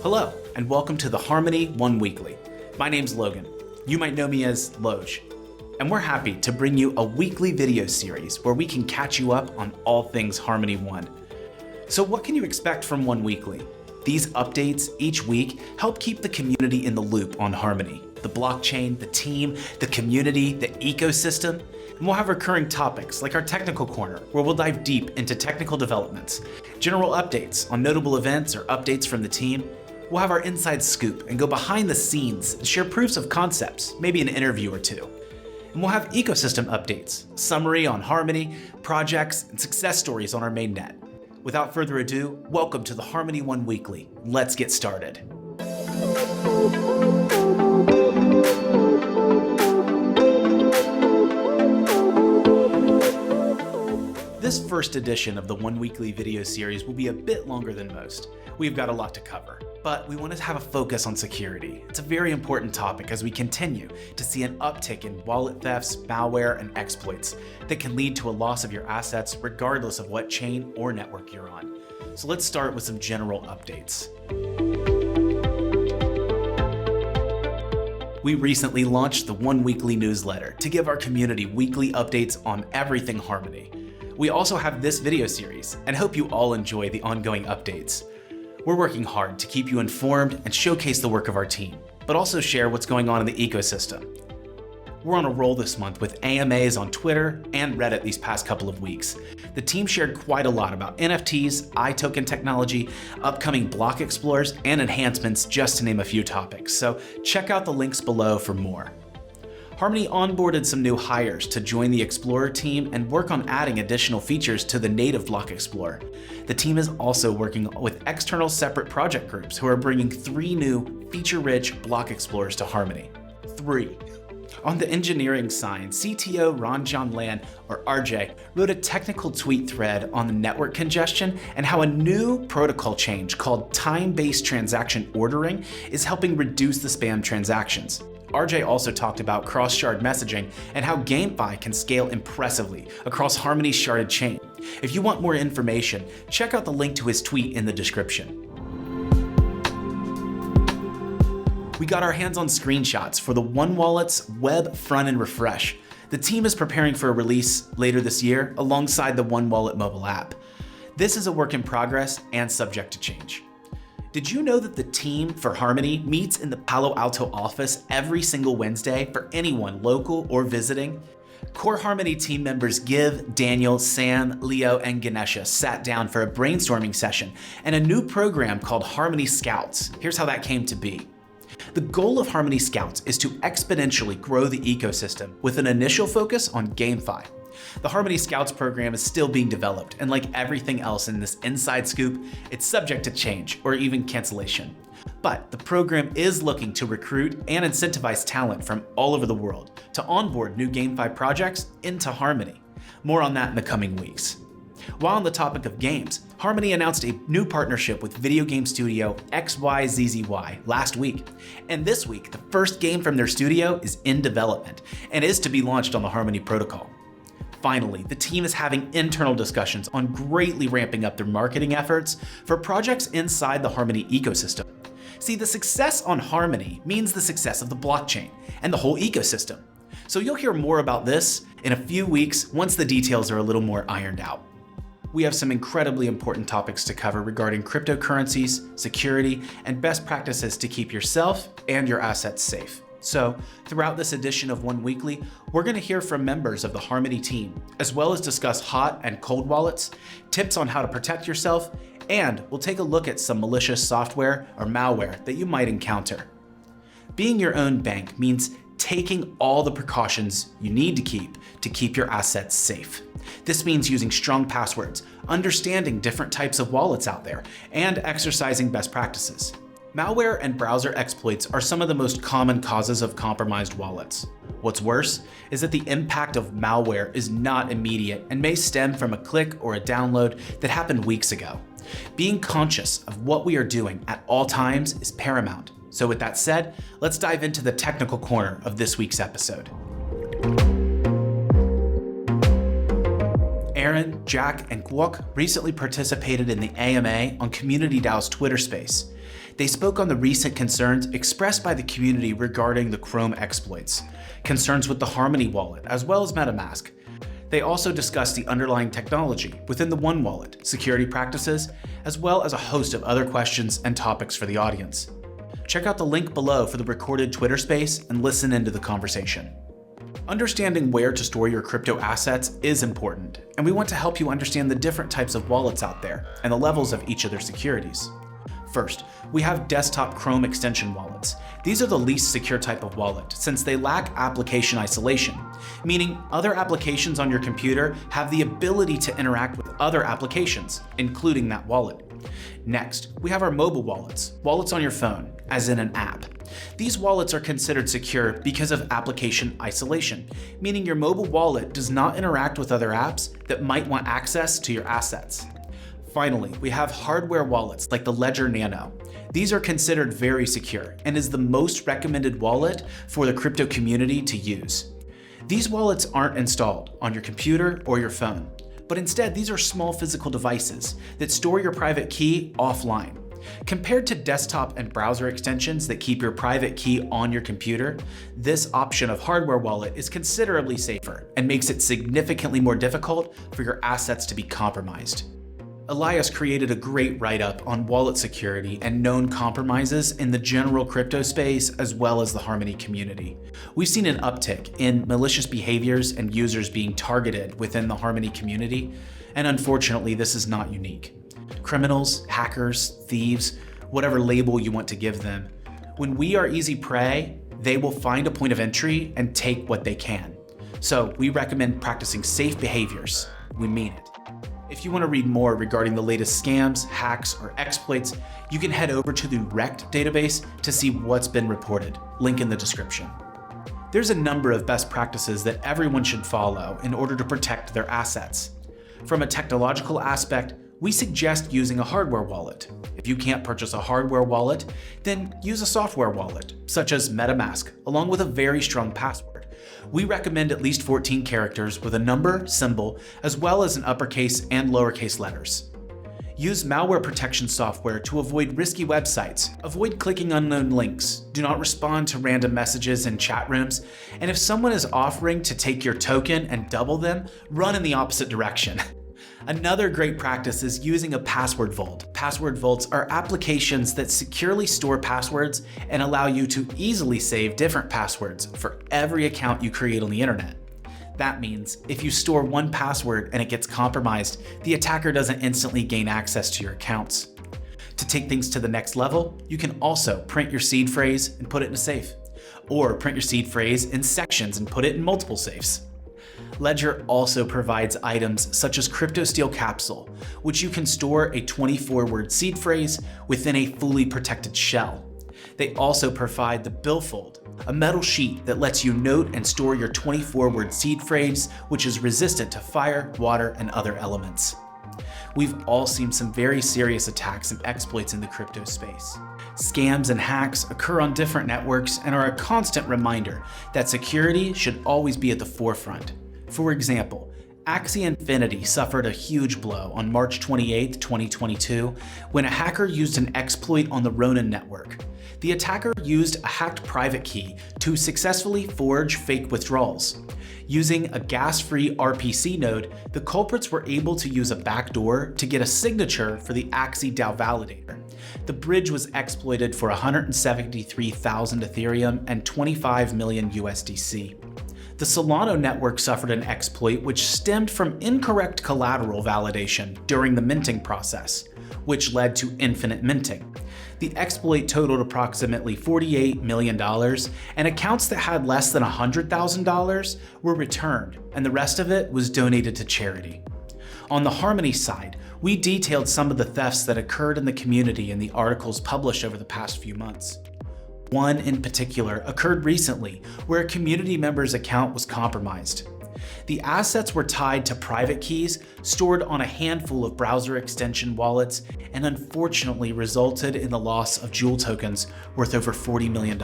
Hello, and welcome to the Harmony ONEWeekly. My name's Logan. You might know me as Loj. And we're happy to bring you a weekly video series where we can catch you up on all things Harmony One. So what can you expect from ONEWeekly? These updates each week help keep the community in the loop on Harmony, the blockchain, the team, the community, the ecosystem. And we'll have recurring topics like our technical corner, where we'll dive deep into technical developments, general updates on notable events or updates from the team. We'll have our inside scoop and go behind the scenes and share proofs of concepts, maybe an interview or two. And we'll have ecosystem updates, summary on Harmony, projects, and success stories on our mainnet. Without further ado, welcome to the Harmony ONEWeekly. Let's get started. This first edition of the ONEWeekly video series will be a bit longer than most. We've got a lot to cover, but we want to have a focus on security. It's a very important topic as we continue to see an uptick in wallet thefts, malware, and exploits that can lead to a loss of your assets regardless of what chain or network you're on. So let's start with some general updates. We recently launched the ONEWeekly newsletter to give our community weekly updates on everything Harmony. We also have this video series and hope you all enjoy the ongoing updates. We're working hard to keep you informed and showcase the work of our team, but also share what's going on in the ecosystem. We're on a roll this month with AMAs on Twitter and Reddit these past couple of weeks. The team shared quite a lot about NFTs, iToken technology, upcoming block explorers, and enhancements, just to name a few topics. So check out the links below for more. Harmony onboarded some new hires to join the Explorer team and work on adding additional features to the native Block Explorer. The team is also working with external separate project groups who are bringing 3 new feature-rich Block Explorers to Harmony. 3. On the engineering side, CTO Ranjan Lan, or RJ, wrote a technical tweet thread on the network congestion and how a new protocol change called time-based transaction ordering is helping reduce the spam transactions. RJ also talked about cross-shard messaging and how GameFi can scale impressively across Harmony's sharded chain. If you want more information, check out the link to his tweet in the description. We got our hands on screenshots for the 1Wallet's web front-end refresh. The team is preparing for a release later this year alongside the 1Wallet mobile app. This is a work in progress and subject to change. Did you know that the team for Harmony meets in the Palo Alto office every single Wednesday for anyone local or visiting? Core Harmony team members Give, Daniel, Sam, Leo, and Ganesha sat down for a brainstorming session and a new program called Harmony Scouts. Here's how that came to be. The goal of Harmony Scouts is to exponentially grow the ecosystem with an initial focus on GameFi. The Harmony Scouts program is still being developed, and like everything else in this inside scoop, it's subject to change or even cancellation. But the program is looking to recruit and incentivize talent from all over the world to onboard new GameFi projects into Harmony. More on that in the coming weeks. While on the topic of games, Harmony announced a new partnership with video game studio XYZZY last week. And this week, the first game from their studio is in development and is to be launched on the Harmony protocol. Finally, the team is having internal discussions on greatly ramping up their marketing efforts for projects inside the Harmony ecosystem. See, the success on Harmony means the success of the blockchain and the whole ecosystem. So you'll hear more about this in a few weeks once the details are a little more ironed out. We have some incredibly important topics to cover regarding cryptocurrencies, security, and best practices to keep yourself and your assets safe. So, throughout this edition of ONEWeekly, we're going to hear from members of the Harmony team, as well as discuss hot and cold wallets, tips on how to protect yourself, and we'll take a look at some malicious software or malware that you might encounter. Being your own bank means taking all the precautions you need to keep your assets safe. This means using strong passwords, understanding different types of wallets out there, and exercising best practices. Malware and browser exploits are some of the most common causes of compromised wallets. What's worse is that the impact of malware is not immediate and may stem from a click or a download that happened weeks ago. Being conscious of what we are doing at all times is paramount. So with that said, let's dive into the technical corner of this week's episode. Aaron, Jack, and Kwok recently participated in the AMA on CommunityDAO's Twitter space. They spoke on the recent concerns expressed by the community regarding the Chrome exploits, concerns with the Harmony wallet, as well as MetaMask. They also discussed the underlying technology within the ONEWallet, security practices, as well as a host of other questions and topics for the audience. Check out the link below for the recorded Twitter space and listen into the conversation. Understanding where to store your crypto assets is important, and we want to help you understand the different types of wallets out there and the levels of each of their securities. First, we have desktop Chrome extension wallets. These are the least secure type of wallet since they lack application isolation, meaning other applications on your computer have the ability to interact with other applications, including that wallet. Next, we have our mobile wallets on your phone, as in an app. These wallets are considered secure because of application isolation, meaning your mobile wallet does not interact with other apps that might want access to your assets. Finally, we have hardware wallets like the Ledger Nano. These are considered very secure and is the most recommended wallet for the crypto community to use. These wallets aren't installed on your computer or your phone, but instead these are small physical devices that store your private key offline. Compared to desktop and browser extensions that keep your private key on your computer, this option of hardware wallet is considerably safer and makes it significantly more difficult for your assets to be compromised. Elias created a great write-up on wallet security and known compromises in the general crypto space as well as the Harmony community. We've seen an uptick in malicious behaviors and users being targeted within the Harmony community, and unfortunately this is not unique. Criminals, hackers, thieves, whatever label you want to give them, when we are easy prey, they will find a point of entry and take what they can. So we recommend practicing safe behaviors. We mean it. If you want to read more regarding the latest scams, hacks, or exploits, you can head over to the Rekt database to see what's been reported. Link in the description. There's a number of best practices that everyone should follow in order to protect their assets. From a technological aspect, we suggest using a hardware wallet. If you can't purchase a hardware wallet, then use a software wallet, such as MetaMask, along with a very strong password. We recommend at least 14 characters with a number, symbol, as well as an uppercase and lowercase letters. Use malware protection software to avoid risky websites. Avoid clicking unknown links. Do not respond to random messages in chat rooms. And if someone is offering to take your token and double them, run in the opposite direction. Another great practice is using a password vault. Password vaults are applications that securely store passwords and allow you to easily save different passwords for every account you create on the internet. That means if you store one password and it gets compromised, the attacker doesn't instantly gain access to your accounts. To take things to the next level, you can also print your seed phrase and put it in a safe, or print your seed phrase in sections and put it in multiple safes. Ledger also provides items such as CryptoSteel Capsule, which you can store a 24-word seed phrase within a fully protected shell. They also provide the Billfold, a metal sheet that lets you note and store your 24-word seed phrase, which is resistant to fire, water, and other elements. We've all seen some very serious attacks and exploits in the crypto space. Scams and hacks occur on different networks and are a constant reminder that security should always be at the forefront. For example, Axie Infinity suffered a huge blow on March 28, 2022, when a hacker used an exploit on the Ronin network. The attacker used a hacked private key to successfully forge fake withdrawals. Using a gas-free RPC node, the culprits were able to use a backdoor to get a signature for the Axie DAO validator. The bridge was exploited for 173,000 Ethereum and 25 million USDC. The Solana network suffered an exploit which stemmed from incorrect collateral validation during the minting process, which led to infinite minting. The exploit totaled approximately $48 million, and accounts that had less than $100,000 were returned, and the rest of it was donated to charity. On the Harmony side, we detailed some of the thefts that occurred in the community in the articles published over the past few months. One in particular occurred recently, where a community member's account was compromised. The assets were tied to private keys stored on a handful of browser extension wallets and unfortunately resulted in the loss of Jewel tokens worth over $40 million.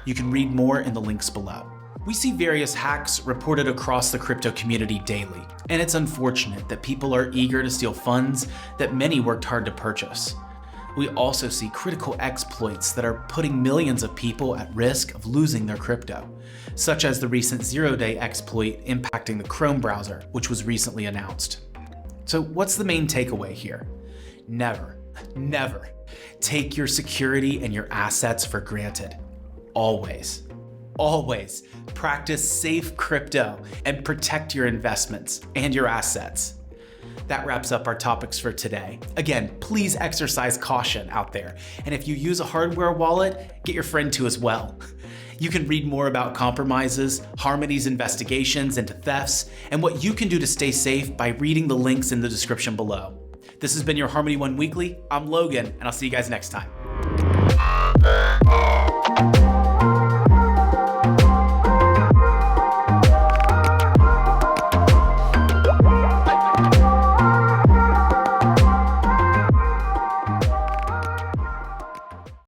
You can read more in the links below. We see various hacks reported across the crypto community daily, and it's unfortunate that people are eager to steal funds that many worked hard to purchase. We also see critical exploits that are putting millions of people at risk of losing their crypto, such as the recent zero-day exploit impacting the Chrome browser, which was recently announced. So what's the main takeaway here? Never take your security and your assets for granted. Always practice safe crypto and protect your investments and your assets. That wraps up our topics for today. Again, please exercise caution out there. And if you use a hardware wallet, get your friend to as well. You can read more about compromises, Harmony's investigations into thefts, and what you can do to stay safe by reading the links in the description below. This has been your Harmony One Weekly. I'm Logan, and I'll see you guys next time.